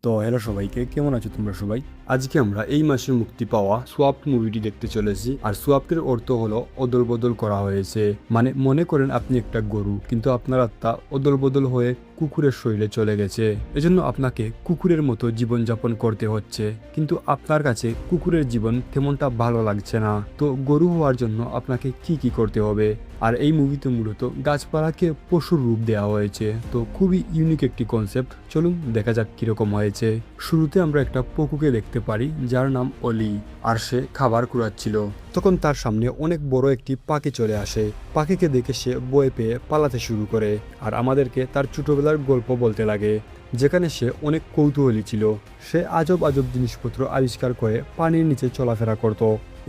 তো হ্যালো সবাইকে, কেমন আছো তোমরা সবাই? আজকে আমরা এই মাসে মুক্তি পাওয়া সোয়াপ্ট মুভিটি দেখতে চলেছি। আর সোয়াপ্টের অর্থ হলো অদল বদল করা হয়েছে। মানে মনে করেন আপনি একটা গরু, কিন্তু আপনার আত্মা অদল বদল হয়ে কুকুরের শরীরে চলে গেছে। এজন্য আপনাকে কুকুরের মতো জীবনযাপন করতে হচ্ছে, কিন্তু আপনার কাছে কুকুরের জীবন তেমনটা ভালো লাগছে না। তো গরু হওয়ার জন্য আপনাকে কি কি করতে হবে? আর এই মুভিতে মূলত গাছপালাকে পশুর রূপ দেওয়া হয়েছে। তো খুবই ইউনিক একটি কনসেপ্ট। চলুন দেখা যাক কিরকম হয়েছে। শুরুতে আমরা একটা পকুকে দেখতে পারি যার নাম অলি, আর সে খাবার কুড়াচ্ছিল। তখন তার সামনে অনেক বড় একটি পাখি চলে আসে। পাখিকে দেখে সে ভয় পেয়ে পালাতে শুরু করে, আর আমাদেরকে তার ছোটবেলার গল্প বলতে লাগে, যেখানে সে অনেক কৌতূহলী ছিল। সে আজব আজব জিনিসপত্র আবিষ্কার করে পানির নিচে চলাফেরা করত।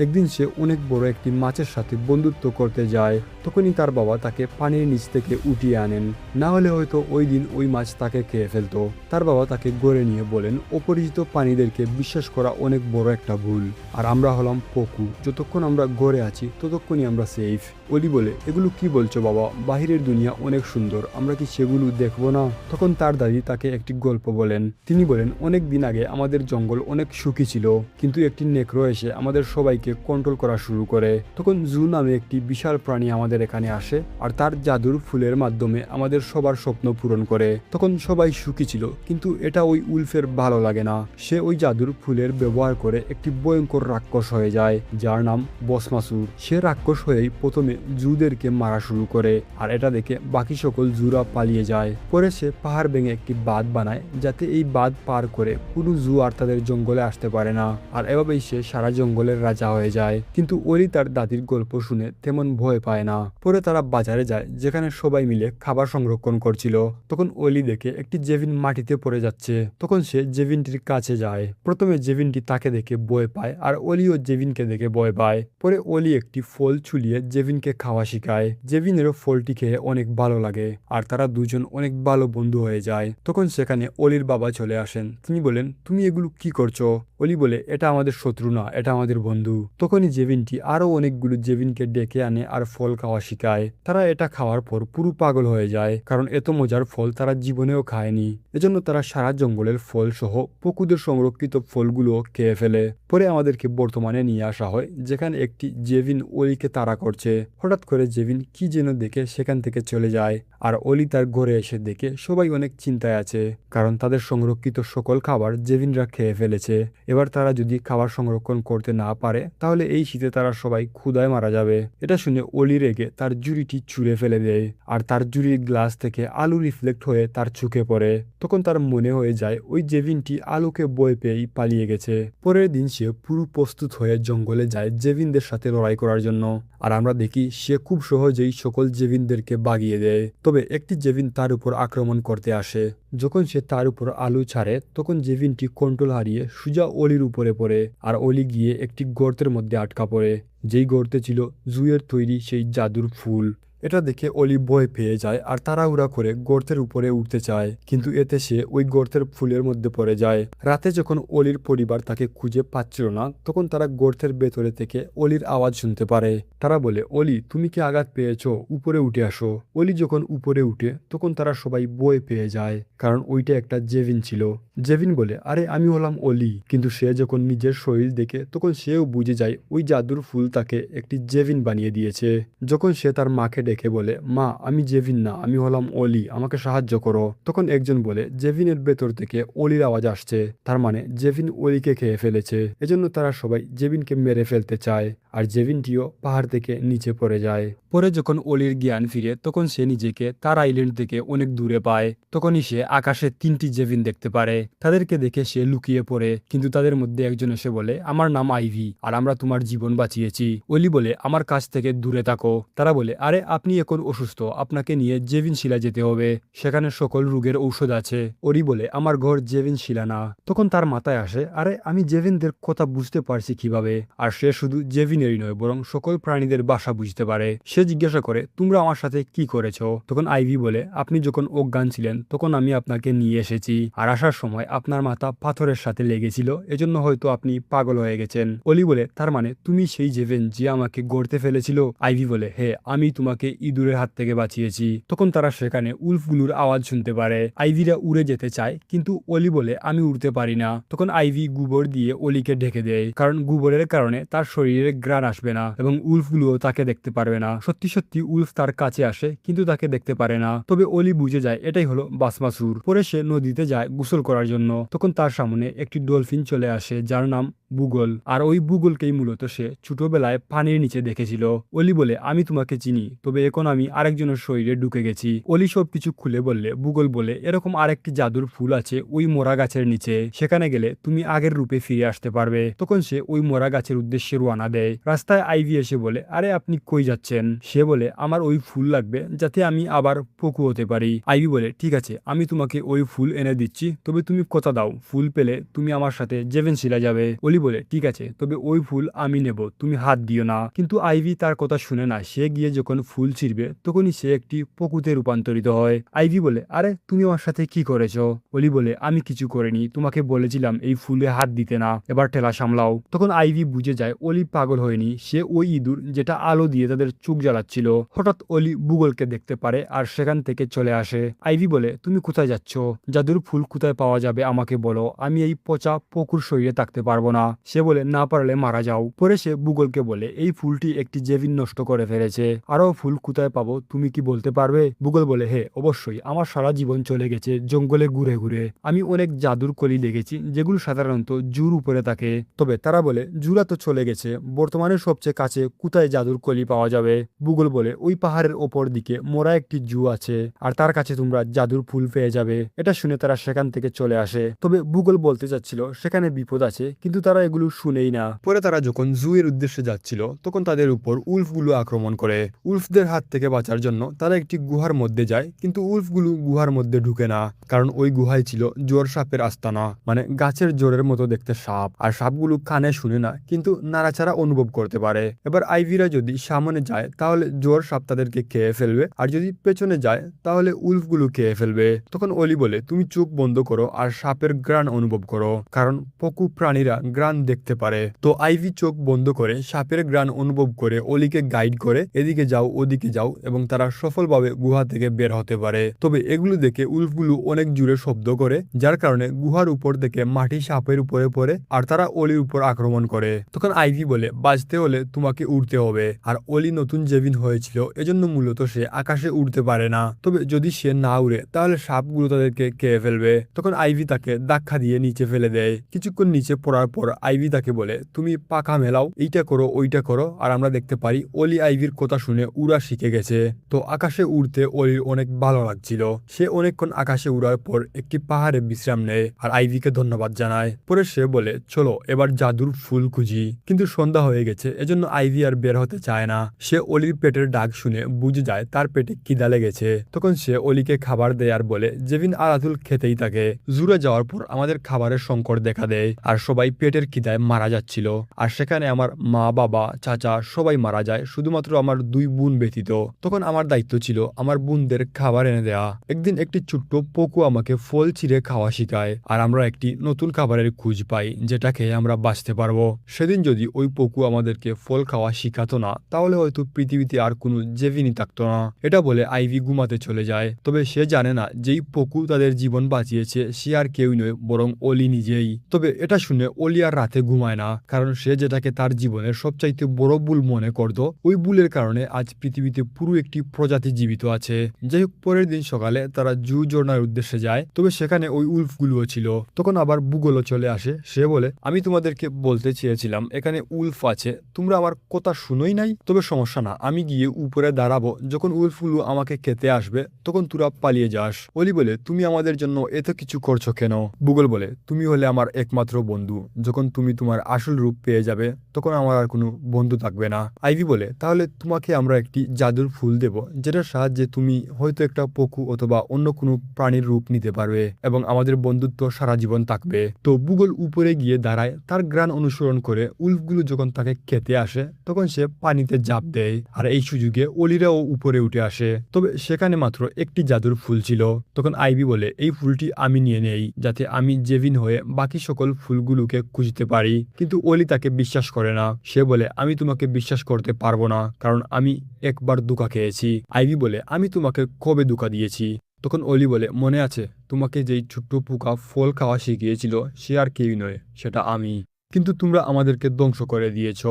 একদিন সে অনেক বড় একটি মাছের সাথে বন্ধুত্ব করতে যায়। তখনই তার বাবা তাকে পানির নিচ থেকে উঠিয়ে আনেন, না হলে হয়তো ওই দিন ওই মাছ তাকে খেয়ে ফেলতো। তার বাবা তাকে গড়ে নিয়ে বলেন, অপরিচিত প্রাণীদেরকে বিশ্বাস করা অনেক বড় একটা ভুল। আর আমরা হলাম পকু, যতক্ষণ আমরা গড়ে আছি ততক্ষণই আমরা সেফ। অলি বলে, এগুলো কি বলছো বাবা? বাহিরের দুনিয়া অনেক সুন্দর, আমরা কি সেগুলো দেখবো না? তখন তার দাদি তাকে একটি গল্প বলেন। তিনি বলেন, অনেক দিন আগে আমাদের জঙ্গল অনেক সুখী ছিল, কিন্তু একটি নেকড়ো এসে আমাদের সবাইকে কন্ট্রোল করা শুরু করে। তখন জু নামে একটি বিশাল প্রাণী আমাদের এখানে আসে, আর তার জাদুর ফুলের মাধ্যমে আমাদের সবার স্বপ্ন পূরণ করে। তখন সবাই সুখী ছিল, কিন্তু এটা ওই উলফের ভালো লাগে না। সে ওই জাদুর ফুলের ব্যবহার করে একটি ভয়ঙ্কর রাক্ষস হয়ে যায়, যার নাম বসমাসুর। সে রাক্ষস হয়েই প্রথমে জুদেরকে মারা শুরু করে, আর এটা দেখে বাকি সকল জুরা পালিয়ে যায়। পরে সে পাহাড় ভেঙে একটি বাঁধ বানায়, যাতে এই বাঁধ পার করে কোনো জু আর তাদের জঙ্গলে আসতে পারে না। আর এভাবেই সে সারা জঙ্গলের রাজা হয়ে যায়। কিন্তু অলি তার দাদির গল্প শুনে তেমন ভয় পায় না। পরে তারা বাজারে যায়, যেখানে সবাই মিলে খাবার সংরক্ষণ করছিল। তখন অলি দেখে একটি জেভিন মাটিতে পড়ে যাচ্ছে। তখন সে জেভিনটির কাছে যায়। প্রথমে জেভিনটি তাকে দেখে ভয় পায়, আর অলিও জেভিনকে দেখে ভয় পায়। পরে অলি একটি ফল ছুলিয়ে জেভিনকে খাওয়া শিখায়। জেভিনেরও ফলটি খেয়ে অনেক ভালো লাগে, আর তারা দুজন অনেক ভালো বন্ধু হয়ে যায়। তখন সেখানে অলির বাবা চলে আসেন। তিনি বলেন, তুমি এগুলো কি করছো? অলি বলে, এটা আমাদের শত্রু না, এটা আমাদের বন্ধু। তখনই জেভিনটি আরো অনেকগুলো জেভিনকে ডেকে আনে আর ফল খাওয়া শিখায়। তারা এটা খাওয়ার পর পুরো পাগল হয়ে যায়, কারণ এত মজার ফল তারা জীবনেও খায়নি। এজন্য তারা সারা জঙ্গলের ফল সহ পকুদের সংরক্ষিত ফলগুলো খেয়ে ফেলে। পরে আমাদেরকে বর্তমানে নিয়ে আসা হয়, যেখানে একটি জেভিন অলিকে তাড়া করছে। হঠাৎ করে জেভিন কি যেন দেখে সেখান থেকে চলে যায়, আর অলি তার ঘরে এসে দেখে সবাই অনেক চিন্তায় আছে, কারণ তাদের সংরক্ষিত সকল খাবার জেভিনরা খেয়ে ফেলেছে। এবার তারা যদি খাবার সংরক্ষণ করতে না পারে, তাহলে এই শীতে তারা সবাই ক্ষুধায় মারা যাবে। এটা শুনে অলি রেগে তার জুড়িটি ছুঁড়ে ফেলে দেয়, আর তার জুড়ির গ্লাস থেকে আলু রিফ্লেক্ট হয়ে তার চোখে পড়ে। তখন তার মনে হয়ে যায় ওই জেভিনটি আলুকে ভয় পেয়েই পালিয়ে গেছে। পরের দিন সে পুরো প্রস্তুত হয়ে জঙ্গলে যায় জেভিনদের সাথে লড়াই করার জন্য। আর আমরা দেখি সে খুব সহজেই সকল জেভিনদেরকে বাগিয়ে দেয়। তবে একটি জেভিন তার উপর আক্রমণ করতে আসে। যখন সে তার উপর আলু ছাড়ে, তখন জেভিনটি কন্ট্রোল হারিয়ে সোজা অলির উপরে পড়ে, আর অলি গিয়ে একটি গর্তের মধ্যে আটকা পড়ে, যেই গর্তে ছিল জুয়ের তৈরি সেই জাদুর ফুল। এটা দেখে অলি ভয় পেয়ে যায়, আর তাড়াহুড়া করে গর্তের উপরে উঠতে চায়, কিন্তু এতে সে ওই গর্তের ফুলের মধ্যে পড়ে যায়। রাতে যখন অলির পরিবার তাকে খুঁজে পাচ্ছিল না, তখন তারা গর্তের ভেতরে থেকে অলির আওয়াজ শুনতে পারে। তারা বলে, অলি তুমি কি আঘাত পেয়েছো? উপরে উঠে আসো। অলি যখন উপরে উঠে, তখন তারা সবাই ভয় পেয়ে যায়, কারণ ওইটা একটা জেভিন ছিল। জেভিন বলে, আরে আমি হলাম অলি। কিন্তু সে যখন নিজের শরীর দেখে, তখন সেও বুঝে যায় ওই জাদুর ফুল তাকে একটি জেভিন বানিয়ে দিয়েছে। যখন সে তার মাকে ডেকে বলে, মা আমি জেভিন না, আমি হলাম অলি, আমাকে সাহায্য করো। তখন একজন বলে, জেভিনের ভেতর থেকে অলির আওয়াজ আসছে, তার মানে জেভিন অলিকে খেয়ে ফেলেছে। এজন্য তারা সবাই জেভিনকে মেরে ফেলতে চায়, আর জেভিনটিও পাহাড় থেকে নিচে পড়ে যায়। পরে যখন অলির জ্ঞান ফিরে, তখন সে নিজেকে তার আইল্যান্ড থেকে অনেক দূরে পায়। তখনই সে আকাশে 3টি জেভিন দেখতে পারে। তাদেরকে দেখে সে লুকিয়ে পড়ে, কিন্তু তাদের মধ্যে একজন এসে বলে, আমার নাম আইভি, আর আমরা তোমার জীবন বাঁচিয়েছি। অলি বলে, আমার কাছ থেকে দূরে থাকো। তারা বলে, আরে আপনি এখন অসুস্থ, আপনাকে নিয়ে জেভিন শিলা যেতে হবে, সেখানে সকল রোগের ঔষধ আছে। অলি বলে, আমার ঘর জেভিন শিলা না। তখন তার মাথায় আসে, আরে আমি জেভিনদের কথা বুঝতে পারছি কিভাবে? আর সে শুধু জেভিনেরই নয়, বরং সকল প্রাণীদের ভাষা বুঝতে পারে। সে জিজ্ঞাসা করে, তোমরা আমার সাথে কি করেছো? তখন আইভি বলে, আপনি যখন অজ্ঞান ছিলেন, তখন আমি আপনাকে নিয়ে এসেছি, আর আসার সময় আপনার মাথা পাথরের সাথে লেগেছিল, এজন্য হয়তো আপনি পাগল হয়ে গেছেন। অলি বলে, তার মানে তুমি সেই জেভিন যে আমাকে গড়তে ফেলেছিল? আইভি বলে, হ্যাঁ, আমি তোমাকে ইঁদুরের হাত থেকে বাঁচিয়েছি। তখন তারা সেখানে উল্ফগুলোর আওয়াজ শুনতে পারে। আইভিরা উড়ে যেতে চায়, কিন্তু অলি বলে আমি উড়তে পারি না। তখন আইভি গোবর দিয়ে অলিকে ঢেকে দেয়, কারণ গোবরের কারণে তার শরীরে ঘ্রাণ আসবে না এবং উল্ফগুলোও তাকে দেখতে পারবে না। সত্যি সত্যি উল্ফ তার কাছে আসে, কিন্তু তাকে দেখতে পারে না। তবে অলি বুঝে যায় এটাই হলো বাসমাসুর। পরে সে নদীতে যায় গোসল করার জন্য। তখন তার সামনে একটি ডলফিন চলে আসে, যার নাম বুগল। আর ওই বুগলকেই মূলত সে ছোটবেলায় পানির নিচে দেখেছিল। অলি বলে আমি তোমাকে চিনি, তবে এখন আমি আরেকজনের শরীরে ঢুকে গেছি। অলি সবকিছু খুলে বললে বুগল বলে এরকম আরেকটি জাদুর ফুল আছে ওই মোরা গাছের নিচে, সেখানে গেলে তুমি আগের রূপে ফিরে আসতে পারবে। তখন সে ওই মোরা গাছের উদ্দেশ্যে রওনা দেয়। রাস্তায় আইভি এসে বলে আরে আপনি কই যাচ্ছেন? সে বলে আমার ওই ফুল লাগবে যাতে আমি আবার পকু হতে পারি। আইভি বলে ঠিক আছে, আমি তোমাকে ওই ফুল এনে দিচ্ছি, তবে তুমি কথা দাও ফুল পেলে তুমি আমার সাথে জেভেনশিলা যাবে। অলি বলে ঠিক আছে, তবে ওই ফুল আমি নেব, তুমি হাত দিও না। কিন্তু আইভি তার কথা শুনে না। সে গিয়ে যখন ফুল ছিঁড়বে তখনই সে একটি পকুতে রূপান্তরিত হয়। আইভি বলে আরে তুমি আমার সাথে কি করেছো? অলি বলে আমি কিছু করিনি, তোমাকে বলেছিলাম এই ফুলে হাত দিতে না, এবার ঠেলা সামলাও। তখন আইভি বুঝে যায় অলি পাগল হয়নি, সে ওই ইঁদুর যেটা আলো দিয়ে তাদের চোখ জ্বালাচ্ছিল। হঠাৎ অলি বুগলকে দেখতে পারে আর সেখান থেকে চলে আসে। আইভি বলে তুমি কোথায় যাচ্ছ? জাদুর ফুল কোথায় পাওয়া যাবে আমাকে বলো, আমি এই পচা পকুর শরীরে থাকতে পারবো না। সে বলে না পারলে মারা যাও। পরে সে বুগলকে বলে এই ফুলটি একটি জেভিন নষ্ট করে ফেলেছে, আরো ফুল কোথায় পাবো তুমি কি বলতে পারবে? বুগল বলে হে অবশ্যই, আমার সারা জীবন চলে গেছে জঙ্গলে ঘুরে ঘুরে। আমি অনেক জাদুর কলি দেখেছি যেগুলো সাধারণত জুর উপরে থাকে, তবে তারা বলে জুরা তো চলে গেছে, বর্তমানে সবচেয়ে কাছে কোথায় জাদুর কলি পাওয়া যাবে? বুগল বলে ওই পাহাড়ের ওপর দিকে মোরা একটি জু আছে, আর তার কাছে তোমরা জাদুর ফুল পেয়ে যাবে। এটা শুনে তারা সেখান থেকে চলে আসে। তবে বুগল বলতে চাচ্ছিল সেখানে বিপদ আছে, কিন্তু তারা এগুলো শুনেই না। পরে তারা যখন জু এর উদ্দেশ্যে যাচ্ছিল তখন তাদের উপর উল্ফগুলো আক্রমণ করে। উল্ফদের হাত থেকে বাঁচার জন্য তারা একটি গুহার মধ্যে যায়, কিন্তু উল্ফগুলো গুহার মধ্যে ঢুকে না, কারণ ওই গুহায় ছিল জোর সাপের আস্তানা, মানে গাছের জোরের মতো দেখতে সাপ। আর সাপগুলো কানে শুনে না, কিন্তু নাড়াচাড়া অনুভব করতে পারে। এবার আইভিরা যদি সামনে যায় তাহলে জোর সাপ তাদেরকে খেয়ে ফেলবে, আর যদি পেছনে যায় তাহলে উল্ফগুলো খেয়ে ফেলবে। তখন অলি বলে তুমি চোখ বন্ধ করো আর সাপের ঘ্রাণ অনুভব করো, কারণ পকু প্রাণীরা ঘ্রাণ দেখতে পারে। তো আইভি চোখ বন্ধ করে সাপের ঘ্রাণ অনুভব করে অলিকে গাইড করে এদিকে যাও ওদিকে যাও, এবং তারা সফলভাবে গুহা থেকে বের হতে পারে। তবে এগুলো দেখে উল্ফগুলো অনেক জোরে শব্দ করে, যার কারণে গুহার উপর থেকে মাটি সাপের উপরে পড়ে আর তারা অলির উপর আক্রমণ করে। তখন আইভি বলে বাঁচতে হলে তোমাকে উড়তে হবে, আর অলি নতুন জেভিন হয়েছিল এজন্য মূলত সে আকাশে উড়তে পারে না। তবে যদি সে না উড়ে তাহলে সাপগুলো তাদেরকে খেয়ে ফেলবে। তখন আইভি তাকে ধাক্কা দিয়ে নিচে ফেলে দেয়। কিছুক্ষণ নিচে পড়ার পর আইভি তাকে বলে তুমি পাখা মেলাও, এইটা করো ওইটা করো, আর আমরা দেখতে পারি অলি আইভির কথা শুনে উড়া শিখে গেছে। তো আকাশে উড়তে অলির অনেক ভালো লাগছিল। সে অনেকক্ষণ আকাশে উড়ার পর একটি পাহাড়ে বিশ্রাম নেয় আর আইভিকে ধন্যবাদ জানায়। পরে সে বলে চলো এবার জাদুর ফুল খুঁজি, কিন্তু সন্ধ্যা হয়ে গেছে এজন্য আইভি আর বের হতে চায় না। সে অলির পেটের ডাক শুনে বুঝে যায় তার পেটে খিদা লেগেছে। তখন সে অলিকে খাবার দেয় আর বলে জেভিন আলাতুল খেতেই থাকে। জুরে যাওয়ার পর আমাদের খাবারের সংকট দেখা দেয় আর সবাই পেটের খিদায় মারা যাচ্ছিল, আর সেখানে আমার মা বাবা চাচা সবাই মারা যায়, শুধুমাত্র আমার 2 বোন ব্যতীত। তখন আমার দায়িত্ব ছিল আমার বোনদের খাবার এনে দেয়া। একদিন একটি ছোট্ট পকু আমাকে ফল ছিঁড়ে খাওয়া শিখায়, আর আমরা একটি নতুন খাবারের খোঁজ পাই যেটা খেয়ে আমরা বাঁচতে পারবো। সেদিন যদি ওই পকু আমাদেরকে ফল খাওয়া শিখাতো না তাহলে হয়তো পৃথিবীতে আর কোনো জেভিনি থাকতো না। এটা বলে আইভি ঘুমাতে চলে যায়। তবে সে জানে না যেই পকু তাদের জীবন বাঁচিয়েছে সে আর কেউ নয় বরং অলি নিজেই। তবে এটা শুনে অলি আর রাতে ঘুমায় না, কারণ সে যেটাকে তার জীবনের সবচাইতে বড় ভুল মনে করত, ওই ভুলের কারণে আজ পৃথিবীতে পুরো একটি প্রজাতি জীবিত আছে। যাই হোক, পরের দিন সকালে তারা জু জর্নার উদ্দেশ্যে যায়, তবে সেখানে ওই উল্ফগুলোও ছিল। তখন আবার বুগলও চলে আসে। সে বলে আমি তোমাদেরকে বলতে চেয়েছিলাম এখানে উল্ফ আছে, তোমরা আমার কথা শুনোই নাই। তবে সমস্যা না, আমি গিয়ে উপরে দাঁড়াবো, যখন উল্ফগুলো আমাকে খেতে আসবে তখন তোরা পালিয়ে যাস। অলি বলে তুমি আমাদের জন্য এত কিছু করছো কেন? বুগল বলে তুমি হলে আমার একমাত্র বন্ধু, যখন তুমি তোমার আসল রূপ পেয়ে যাবে তখন আমার আর কোনো বন্ধু থাকবে না। আইভি বলে তাহলে তোমাকে আমরা একটি জাদুর ফুল দেব, যেটার সাহায্যে তুমি হয়তো একটা পকু অথবা অন্য কোনো প্রাণীর রূপ নিতে পারবে এবং আমাদের বন্ধুত্ব সারা জীবন থাকবে। তো বুগল উপরে গিয়ে দাঁড়ায়, তার ঘ্রাণ অনুসরণ করে উল্ফগুলো যখন তাকে খেতে আসে তখন সে পানিতে ঝাঁপ দেয়, আর এই সুযোগে অলিরাও উপরে উঠে আসে। তবে সেখানে মাত্র একটি জাদুর ফুল ছিল। তখন আইভি বলে এই ফুলটি আমি নিয়ে নেই, যাতে আমি জেভিন হয়ে বাকি সকল ফুলগুলোকে খুঁজে বুঝতে পারি। কিন্তু অলি তাকে বিশ্বাস করে না। সে বলে আমি তোমাকে বিশ্বাস করতে পারবো না, কারণ আমি একবার ধোঁকা খেয়েছি। আইভি বলে আমি তোমাকে কবে ধোঁকা দিয়েছি? তখন অলি বলে মনে আছে, তোমাকে যেই ছোট্ট পোকা ফল খাওয়া শিখিয়েছিল সে আর কেউই নয়, সেটা আমি। কিন্তু তোমরা আমাদেরকে ধ্বংস করে দিয়েছ।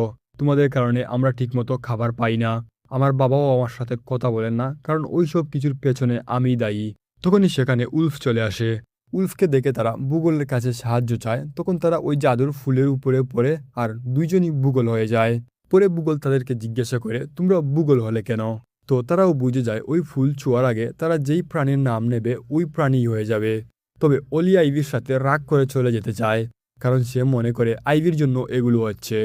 তোমাদের কারণে আমরা ঠিকমতো খাবার পাই না। আমার বাবাও আমার সাথে কথা বলেন না, কারণ ওই সব কিছুর পেছনে আমিই দায়ী। তখনই সেখানে উলফ চলে আসে। উলফকে দেখে তারা বুগলের কাছে সাহায্য চায়। তখন তারা ওই জাদুর ফুলের উপরে পড়ে আর দুইজনই বুগল হয়ে যায়। পরে বুগল তাদেরকে জিজ্ঞাসা করে তোমরা বুগল হলে কেন? তো তারাও বুঝে যায় ওই ফুল ছোঁয়ার আগে তারা যেই প্রাণীর নাম নেবে ওই প্রাণী হয়ে যাবে। তবে অলি আইভির সাথে রাগ করে চলে যেতে চায়, কারণ সে মনে করে আইভির জন্য এগুলো হচ্ছে।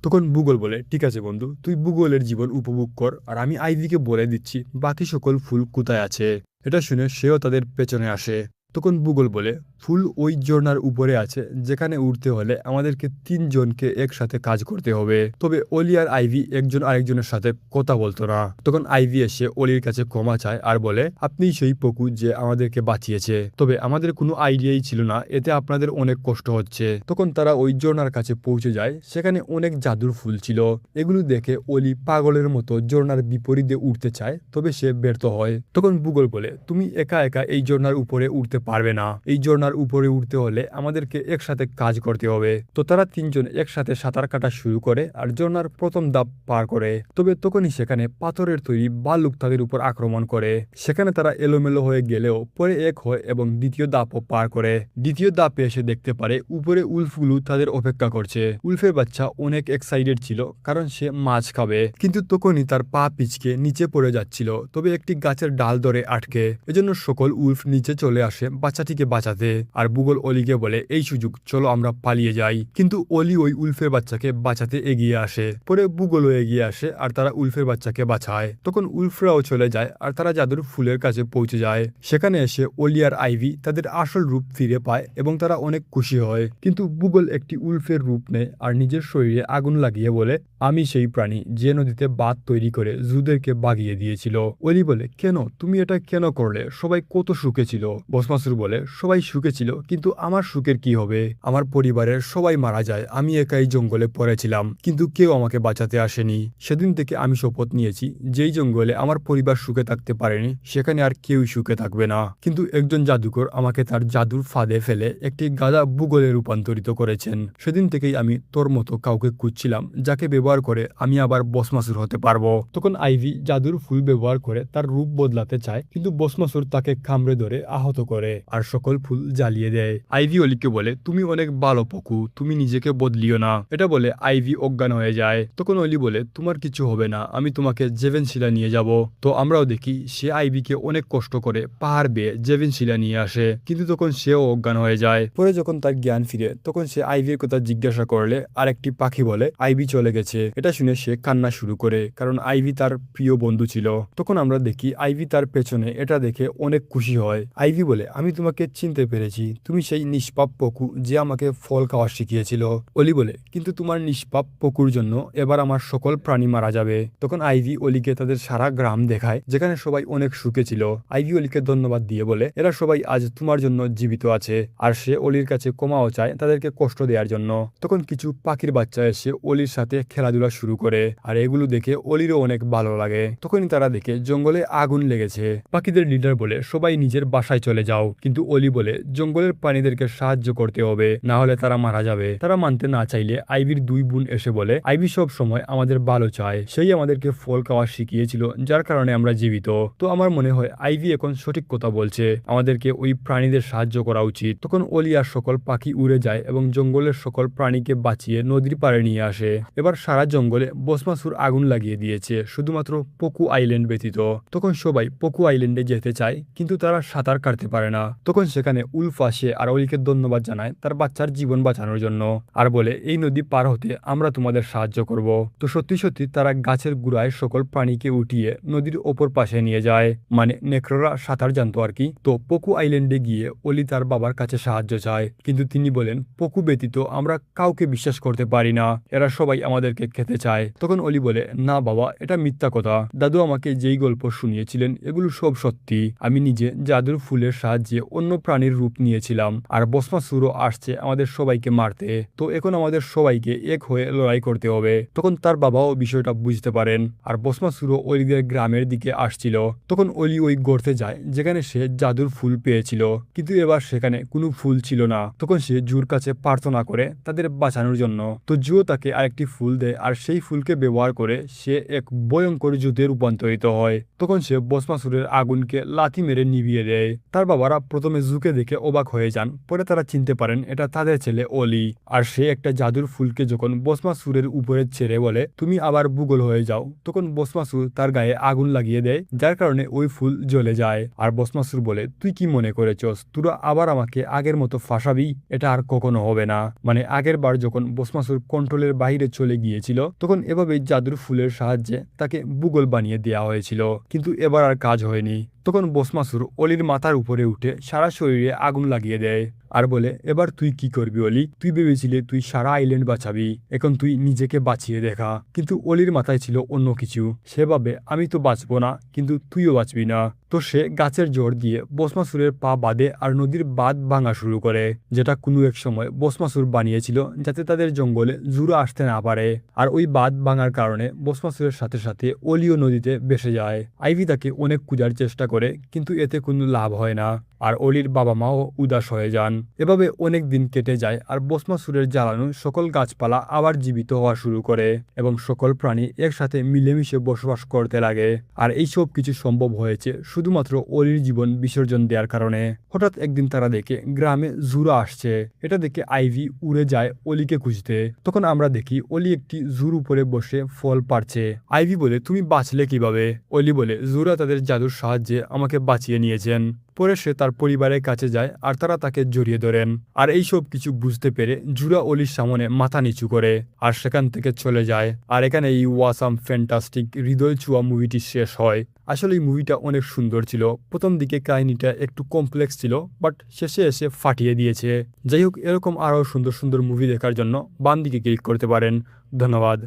তখন বুগল বলে ঠিক আছে বন্ধু, তুই বুগলের জীবন উপভোগ কর, আর আমি আইভিকে বলে দিচ্ছি বাকি সকল ফুল কোথায় আছে। এটা শুনে সেও তাদের পেছনে আসে। তখন বুগল বলে ফুল ওই ঝর্ণার উপরে আছে, যেখানে উঠতে হলে আমাদেরকে 3 জনকে একসাথে কাজ করতে হবে। তবে অলি আর আইভি একজন আরেকজনের সাথে কথা বলতো না। তখন আইভি এসে অলির কাছে ক্ষমা চায় আর বলে আপনি সেই পকু যে আমাদেরকে বাঁচিয়েছে, তবে আমাদের কোনো আইডিয়াই ছিল না, এতে আপনাদের অনেক কষ্ট হচ্ছে। তখন তারা ওই ঝর্ণার কাছে পৌঁছে যায়। সেখানে অনেক জাদুর ফুল ছিল। এগুলো দেখে অলি পাগলের মতো ঝর্ণার বিপরীতে উঠতে চায়, তবে সে ব্যর্থ হয়। তখন বুগল বলে তুমি একা একা এই ঝর্ণার উপরে উঠতে পারবে না। এই ঝর্ণার উপরে উঠতে হলে আমাদেরকে একসাথে কাজ করতে হবে। তো তারা 3 জন একসাথে সাঁতার কাটা শুরু করে আর ঝর্ণার প্রথম ধাপ পার করে। তবে তখনই সেখানে পাথরের তৈরি ভাল্লুক তাদের উপর আক্রমণ করে। সেখানে তারা এলোমেলো হয়ে গেলেও পরে এক হয় এবং দ্বিতীয় ধাপও পার করে। দ্বিতীয় ধাপে এসে দেখতে পারে উপরে উলফগুলো তাদের অপেক্ষা করছে। উলফের বাচ্চা অনেক এক্সাইটেড ছিল, কারণ সে মাছ খাবে। কিন্তু তখনই তার পা পিছকে নিচে পড়ে যাচ্ছিল, তবে একটি গাছের ডাল ধরে আটকে। এজন্য সকল উলফ নিচে চলে আসে বাচ্চাটিকে বাঁচাতে। আর বুগল অলিকে বলে এই সুযোগ, চলো আমরা পালিয়ে যাই। কিন্তু অলি ওই উলফের বাচ্চাকে বাঁচাতে এগিয়ে আসে। পরে বুগলও এগিয়ে আসে আর তারা উলফের বাচ্চাকে বাঁচায়। তখন উলফরাও চলে যায় আর তারা জাদুর ফুলের কাছে পৌঁছে যায়। সেখানে এসে অলি আর আইভি তাদের আসল রূপ ফিরে পায় এবং তারা অনেক খুশি হয়। কিন্তু বুগল একটি উলফের রূপ নেয় আর নিজের শরীরে আগুন লাগিয়ে বলে আমি সেই প্রাণী যে নদীতে বাঁধ তৈরি করে জুদেরকে বাগিয়ে দিয়েছিল। অলি বলে কেন, তুমি এটা কেন করলে? সবাই কত সুখে ছিল। বসমাসুর বলে সবাই সুখে ছিল, কিন্তু আমার সুখের কি হবে? আমার পরিবারের সবাই মারা যায়, আমি একাই জঙ্গলে পড়েছিলাম, কিন্তু কেউ আমাকে বাঁচাতে আসেনি। সেদিন থেকে আমি শপথ নিয়েছি যেই জঙ্গলে আমার পরিবার সুখে থাকতে পারেনি সেখানে আর কেউই সুখে থাকবে না। কিন্তু একজন জাদুকর আমাকে তার জাদুর ফাঁদে ফেলে একটি গাধা বুগলে রূপান্তরিত করেছেন। সেদিন থেকেই আমি তোর মতো কাউকে খুঁজছিলাম যাকে ব্যবহার করে আমি আবার বসমাসুর হতে পারবো। তখন আইভি জাদুর ফুল ব্যবহার করে তার রূপ বদলাতে চায়, কিন্তু বসমাসুর তাকে কামড়ে ধরে আহত করে আর সকল ফুল জ্বালিয়ে দেয়। আইভি অলিকে বলে তুমি অনেক ভালো পকু, তুমি নিজেকে বদলিও না। এটা বলে আইভি অজ্ঞান হয়ে যায়। তখন অলি বলে তোমার কিছু হবে না, আমি তোমাকে জেভেনশিলা নিয়ে যাব। তো আমরাও দেখি সে আইভিকে অনেক কষ্ট করে পাহাড় বেয়ে জেভেনশিলা নিয়ে আসে, কিন্তু তখন সেও অজ্ঞান হয়ে যায়। পরে যখন তার জ্ঞান ফিরে তখন সে আইভির কথা জিজ্ঞাসা করলে আর একটি পাখি বলে আইভি চলে গেছে। এটা শুনে সে কান্না শুরু করে, কারণ আইভি তার প্রিয় বন্ধু ছিল। তখন আমরা দেখি আইভি তার পেছনে, এটা দেখে অনেক খুশি হয়। আইভি বলে আমি তোমাকে চিনতে পেরেছি, তুমি সেই নিষ্পাপ পকু যে আমাকে ফল খাওয়া শিখিয়েছিল। অলি বলে কিন্তু তোমার নিষ্পাপ পকুর জন্য এবার আমার সকল প্রাণী মারা যাবে। তখন আইভি অলিকে তাদের সারা গ্রাম দেখায় যেখানে সবাই অনেক সুখে ছিল। আইভি অলিকে ধন্যবাদ দিয়ে বলে এরা সবাই আজ তোমার জন্য জীবিত আছে, আর সে অলির কাছে ক্ষমাও চায় তাদেরকে কষ্ট দেওয়ার জন্য। তখন কিছু পাখির বাচ্চা এসে অলির সাথে খেলাধুলা শুরু করে, আর এগুলো দেখে অলিরও অনেক ভালো লাগে। তখনই তারা দেখে জঙ্গলে আগুন লেগেছে। পাখিদের লিডার বলে সবাই নিজের বাসায় চলে যাও, কিন্তু অলি বলে জঙ্গলের প্রাণীদেরকে সাহায্য করতে হবে, না হলে তারা মারা যাবে। তারা মানতে না চাইলে আইভির 2 বোন এসে বলে আইভি সব সময় আমাদের ভালো চায়, সেই আমাদেরকে ফল খাওয়া শিখিয়েছিল যার কারণে আমরা জীবিত। তো আমার মনে হয় আইভি এখন সঠিক কথা বলছে, আমাদেরকে ওই প্রাণীদের সাহায্য করা উচিত। তখন অলি আর সকল পাখি উড়ে যায় এবং জঙ্গলের সকল প্রাণীকে বাঁচিয়ে নদীর পাড়ে নিয়ে আসে। এবার সারা জঙ্গলে বসমাসুর আগুন লাগিয়ে দিয়েছে, শুধুমাত্র পকু আইল্যান্ড ব্যতীত। তখন সবাই পকু আইল্যান্ডে যেতে চায়, কিন্তু তারা সাঁতার কাটতে পারে না। তখন সেখানে উলফ আসে আর অলিকে ধন্যবাদ জানায় তার বাচ্চার জীবন বাঁচানোর জন্য, আর বলে এই নদী পার হতে আমরা তোমাদের সাহায্য করব। তো সত্যি সত্যি তারা গাছের গুড়ায় সকল প্রাণীকে উঠিয়ে নদীর ওপর পাশে নিয়ে যায়, মানে নেক্রোরা সাঁতার জানতো আর কি। তো পকু আইল্যান্ডে গিয়ে অলি তার বাবার কাছে সাহায্য চায়, কিন্তু তিনি বলেন পকু ব্যতীত আমরা কাউকে বিশ্বাস করতে পারি না, এরা সবাই আমাদেরকে খেতে চায়। তখন অলি বলে না বাবা, এটা মিথ্যা কথা, দাদু আমাকে যেই গল্প শুনিয়েছিলেন এগুলো সব সত্যি, আমি নিজে জাদুর ফুলের সাহায্যে সাহায্যে অন্য প্রাণীর রূপ নিয়েছিলাম আর বসমাসুরও আসছে আমাদের সবাইকে মারতে, তো এখন আমাদের সবাইকে এক হয়ে লড়াই করতে হবে। তখন তার বাবাও বিষয়টা বুঝতে পারেন আর বসমাসুরও অলিদের গ্রামের দিকে আসছিল। তখন অলি ওই গর্তে যায় যেখানে সে জাদুর ফুল পেয়েছিল, কিন্তু এবার সেখানে কোনো ফুল ছিল না। তখন সে জুর কাছে প্রার্থনা করে তাদের বাঁচানোর জন্য। তো জুও তাকে আরেকটি ফুল দেয় আর সেই ফুলকে ব্যবহার করে সে এক ভয়ঙ্কর যুদ্ধে রূপান্তরিত হয়। তখন সে বসমাসুরের আগুনকে লাথি মেরে নিভিয়ে দেয়। তার বাবারা প্রথমে জুকে দেখে অবাক হয়ে যান, পরে তারা চিনতে পারেন এটা তাদের ছেলে অলি। আর সে একটা জাদুর ফুলকে যখন বসমাসুরের উপরে ছেড়ে বলে তুমি আবার বুগল হয়ে যাও, তখন বসমাসুর তার গায়ে আগুন লাগিয়ে দেয়, যার কারণে ওই ফুল জ্বলে যায়। আর বসমাসুর বলে তুই কি মনে করেছস তোরা আবার আমাকে আগের মতো ফাঁসাবি? এটা আর কখনো হবে না। মানে আগের বার যখন বসমাসুর কন্ট্রোলের বাইরে চলে গিয়েছিল তখন এভাবেই জাদুর ফুলের সাহায্যে তাকে বুগল বানিয়ে দেওয়া হয়েছিল, কিন্তু এবার আর কাজ হয়নি। তখন বসমাসুর অলির মাথার উপরে উঠে সারা শরীরে আগুন লাগিয়ে দেয় আর বলে এবার তুই কি করবি অলি? তুই ভেবেছিলে তুই সারা আইল্যান্ড বাঁচাবি, এখন তুই নিজেকে বাঁচিয়ে দেখা। কিন্তু অলির মাথায় ছিল অন্য কিছু। সে ভাবে আমি তো বাঁচবো না, কিন্তু তুইও বাঁচবি না। তো সে গাছের জোর দিয়ে বসমাসুরের পা বাঁধে আর নদীর বাঁধ ভাঙা শুরু করে, যেটা কোনো এক সময় বসমাসুর বানিয়েছিল যাতে তাদের জঙ্গলে জুরা আসতে না পারে। আর ওই বাঁধ ভাঙার কারণে বসমাসুরের সাথে সাথে অলিও নদীতে ভেসে যায়। আইভি তাকে অনেক খোঁজার চেষ্টা করে, কিন্তু এতে কোনো লাভ হয় না আর অলির বাবা মাও উদাস হয়ে যান। এভাবে অনেক দিন কেটে যায় আর বসমাসুরের জ্বালানো সকল গাছপালা আবার জীবিত হওয়া শুরু করে এবং সকল প্রাণী একসাথে মিলেমিশে বসবাস করতে লাগে। আর এই সব কিছু সম্ভব হয়েছে শুধুমাত্র অলির জীবন বিসর্জন দেওয়ার কারণে। হঠাৎ একদিন তারা দেখে গ্রামে জুরা আসছে। এটা দেখে আইভি উড়ে যায় অলিকে খুঁজতে। তখন আমরা দেখি অলি একটি জুর উপরে বসে ফল পাড়ছে। আইভি বলে তুমি বাঁচলে কিভাবে? অলি বলে জুরা তাদের জাদুর সাহায্যে আমাকে বাঁচিয়ে নিয়েছেন। পরে সে তার পরিবারের কাছে যায় আর তারা তাকে জড়িয়ে ধরেন। আর এই সব কিছু বুঝতে পেরে জুরা অলির সামনে মাথা নিচু করে আর সেখান থেকে চলে যায়। আর এখানে এই ওয়াসাম ফ্যান্টাস্টিক হৃদয় ছোঁয়া মুভিটি শেষ হয়। আসলে এই মুভিটা অনেক সুন্দর ছিল। প্রথম দিকে কাহিনীটা একটু কমপ্লেক্স ছিল, বাট শেষে এসে ফাটিয়ে দিয়েছে। যাই হোক, এরকম আরও সুন্দর সুন্দর মুভি দেখার জন্য বাম দিকে ক্লিক করতে পারেন। ধন্যবাদ।